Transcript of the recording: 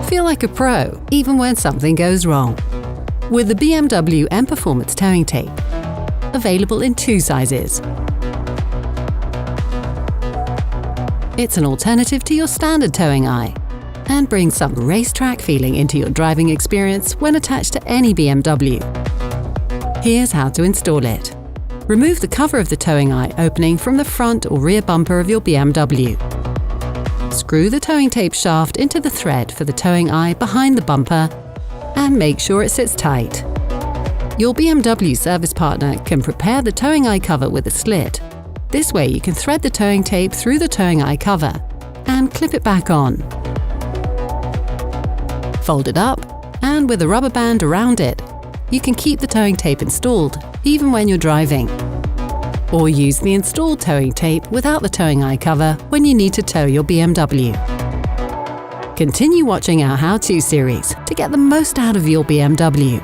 Feel like a pro, even when something goes wrong. With the BMW M Performance towing tape, available in 2 sizes. It's an alternative to your standard towing eye and brings some racetrack feeling into your driving experience when attached to any BMW. Here's how to install it. Remove the cover of the towing eye opening from the front or rear bumper of your BMW. Screw the towing tape shaft into the thread for the towing eye behind the bumper and make sure it sits tight. Your BMW service partner can prepare the towing eye cover with a slit. This way you can thread the towing tape through the towing eye cover and clip it back on. Fold it up, and with a rubber band around it, you can keep the towing tape installed even when you're driving. Or use the installed towing tape without the towing eye cover when you need to tow your BMW. Continue watching our how-to series to get the most out of your BMW.